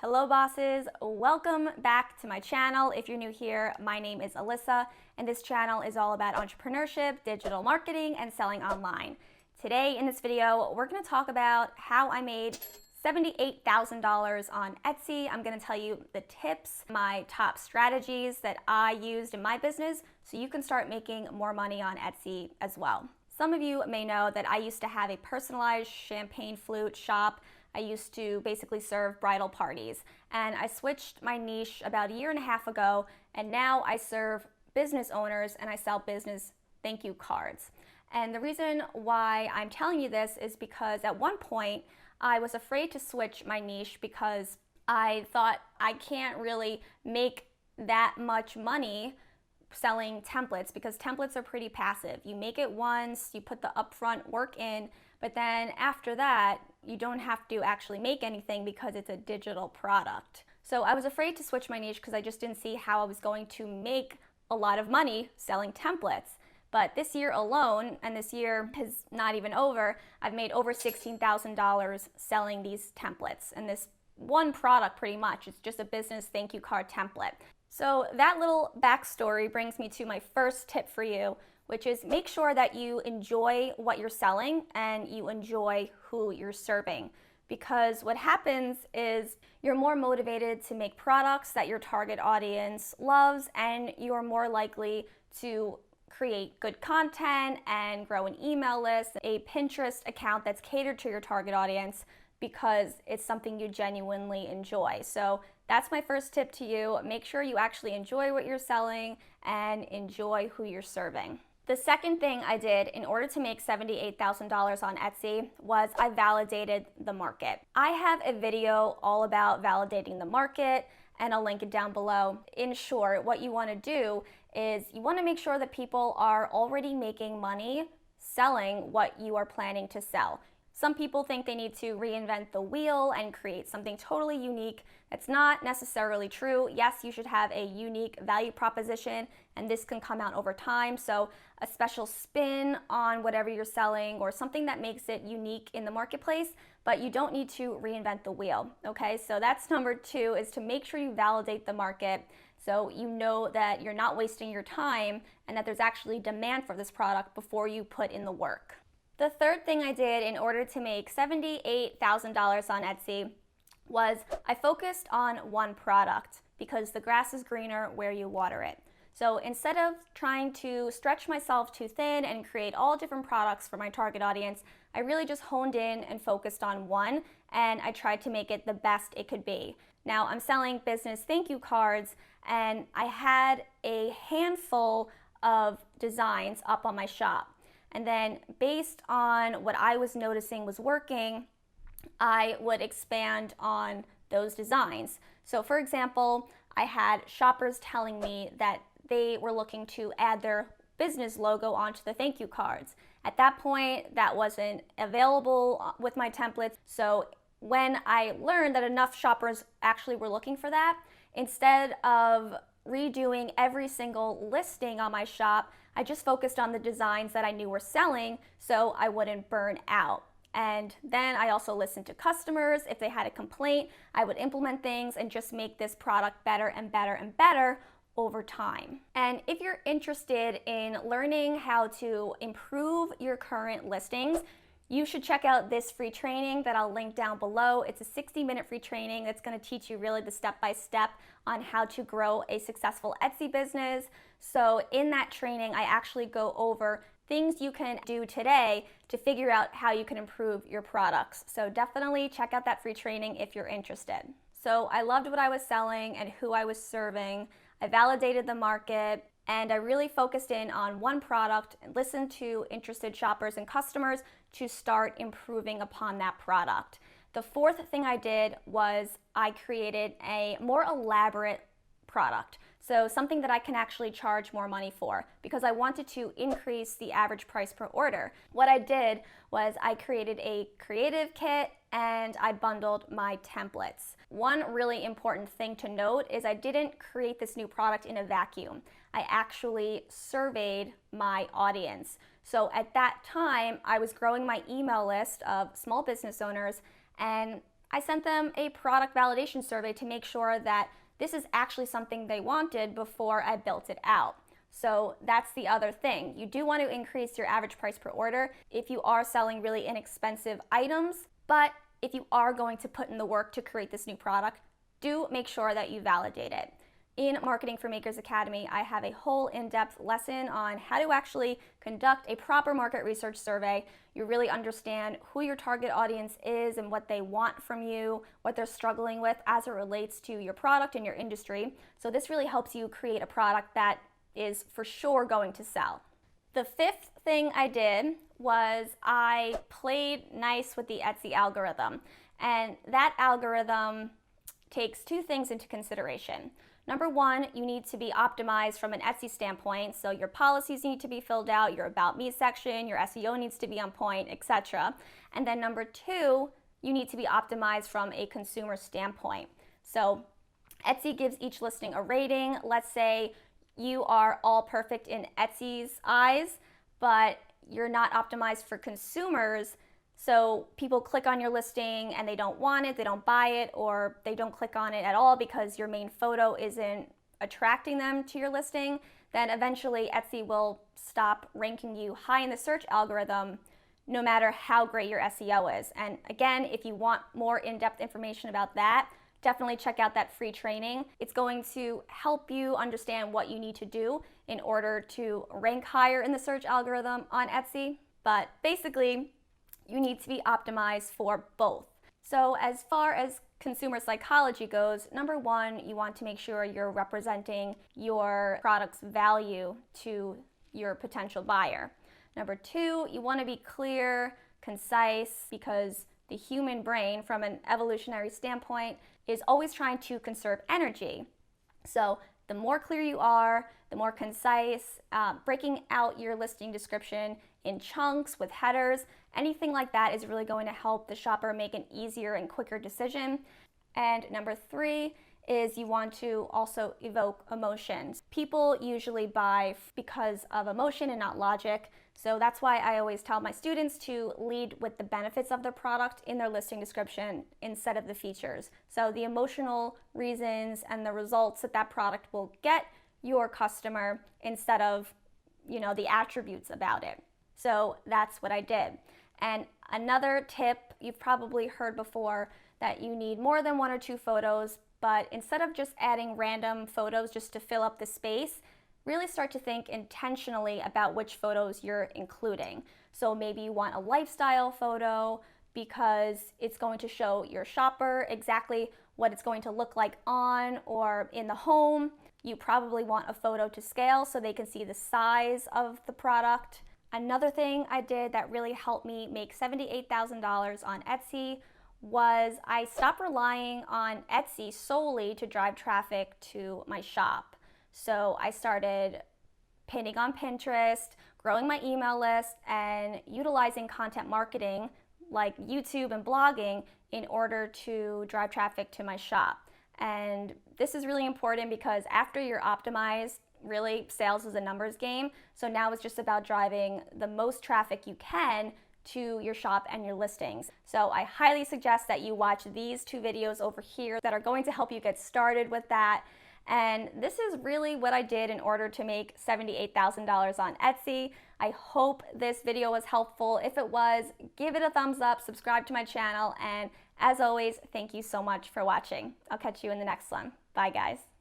Hello bosses, welcome back to my channel. If you're new here, my name is Alyssa and this channel is all about entrepreneurship, digital marketing, and selling online. Today in this video, we're gonna talk about how I made $78,000 on Etsy. I'm gonna tell you the tips, my top strategies that I used in my business so you can start making more money on Etsy as well. Some of you may know that I used to have a personalized champagne flute shop. I used to basically serve bridal parties, and I switched my niche about a year and a half ago, and now I serve business owners and I sell business thank you cards. And the reason why I'm telling you this is because at one point I was afraid to switch my niche because I thought I can't really make that much money selling templates because templates are pretty passive. You make it once, you put the upfront work in, but then after that, you don't have to actually make anything because it's a digital product. So I was afraid to switch my niche because I just didn't see how I was going to make a lot of money selling templates. But this year alone, and this year is not even over, I've made over $16,000 selling these templates. And this one product pretty much, it's just a business thank you card template. So that little backstory brings me to my first tip for you, which is make sure that you enjoy what you're selling and you enjoy who you're serving. Because what happens is you're more motivated to make products that your target audience loves, and you're more likely to create good content and grow an email list, a Pinterest account that's catered to your target audience because it's something you genuinely enjoy. So that's my first tip to you. Make sure you actually enjoy what you're selling and enjoy who you're serving. The second thing I did in order to make $78,000 on Etsy was I validated the market. I have a video all about validating the market, and I'll link it down below. In short, what you want to do is you want to make sure that people are already making money selling what you are planning to sell. Some people think they need to reinvent the wheel and create something totally unique. That's not necessarily true. Yes, you should have a unique value proposition, and this can come out over time. So a special spin on whatever you're selling or something that makes it unique in the marketplace, but you don't need to reinvent the wheel, okay? So that's number two, is to make sure you validate the market so you know that you're not wasting your time and that there's actually demand for this product before you put in the work. The third thing I did in order to make $78,000 on Etsy was I focused on one product because the grass is greener where you water it. So instead of trying to stretch myself too thin and create all different products for my target audience, I really just honed in and focused on one, and I tried to make it the best it could be. Now I'm selling business thank you cards, and I had a handful of designs up on my shop. And then based on what I was noticing was working, I would expand on those designs. So for example, I had shoppers telling me that they were looking to add their business logo onto the thank you cards. At that point, that wasn't available with my templates. So when I learned that enough shoppers actually were looking for that, instead of redoing every single listing on my shop, I just focused on the designs that I knew were selling so I wouldn't burn out. And then I also listened to customers. If they had a complaint, I would implement things and just make this product better and better and better over time. And if you're interested in learning how to improve your current listings, you should check out this free training that I'll link down below. It's a 60-minute free training that's going to teach you really the step-by-step on how to grow a successful Etsy business. So in that training, I actually go over things you can do today to figure out how you can improve your products. So definitely check out that free training if you're interested. So I loved what I was selling and who I was serving. I validated the market, and I really focused in on one product and listened to interested shoppers and customers to start improving upon that product. The fourth thing I did was I created a more elaborate product. So something that I can actually charge more money for because I wanted to increase the average price per order. What I did was I created a creative kit and I bundled my templates. One really important thing to note is I didn't create this new product in a vacuum. I actually surveyed my audience. So at that time, I was growing my email list of small business owners, and I sent them a product validation survey to make sure that this is actually something they wanted before I built it out. So that's the other thing. You do want to increase your average price per order if you are selling really inexpensive items, but if you are going to put in the work to create this new product, do make sure that you validate it. In Marketing for Makers Academy, I have a whole in-depth lesson on how to actually conduct a proper market research survey. You really understand who your target audience is and what they want from you, what they're struggling with as it relates to your product and your industry. So this really helps you create a product that is for sure going to sell. The fifth thing I did was I played nice with the Etsy algorithm. And that algorithm takes two things into consideration. Number one, you need to be optimized from an Etsy standpoint. So your policies need to be filled out, your About Me section, your SEO needs to be on point, etc. And then number two, you need to be optimized from a consumer standpoint. So Etsy gives each listing a rating. Let's say you are all perfect in Etsy's eyes, but you're not optimized for consumers. So people click on your listing and they don't want it, they don't buy it, or they don't click on it at all because your main photo isn't attracting them to your listing, then eventually Etsy will stop ranking you high in the search algorithm no matter how great your SEO is. And again, if you want more in-depth information about that, definitely check out that free training. It's going to help you understand what you need to do in order to rank higher in the search algorithm on Etsy. But basically, you need to be optimized for both. So as far as consumer psychology goes, number one, you want to make sure you're representing your product's value to your potential buyer. Number two, you want to be clear, concise, because the human brain, from an evolutionary standpoint, is always trying to conserve energy. So the more clear you are, the more concise, breaking out your listing description in chunks with headers, anything like that is really going to help the shopper make an easier and quicker decision. And number three is you want to also evoke emotions. People usually buy because of emotion and not logic. So that's why I always tell my students to lead with the benefits of their product in their listing description instead of the features. So the emotional reasons and the results that that product will get your customer instead of, the attributes about it. So that's what I did. And another tip you've probably heard before, that you need more than one or two photos, but instead of just adding random photos just to fill up the space, really start to think intentionally about which photos you're including. So maybe you want a lifestyle photo because it's going to show your shopper exactly what it's going to look like on or in the home. You probably want a photo to scale so they can see the size of the product. Another thing I did that really helped me make $78,000 on Etsy was I stopped relying on Etsy solely to drive traffic to my shop. So I started pinning on Pinterest, growing my email list, and utilizing content marketing like YouTube and blogging in order to drive traffic to my shop. And this is really important because after you're optimized, really sales is a numbers game. So now it's just about driving the most traffic you can to your shop and your listings. So I highly suggest that you watch these two videos over here that are going to help you get started with that. And this is really what I did in order to make $78,000 on Etsy. I hope this video was helpful. If it was, give it a thumbs up, subscribe to my channel, and as always, thank you so much for watching. I'll catch you in the next one. Bye, guys.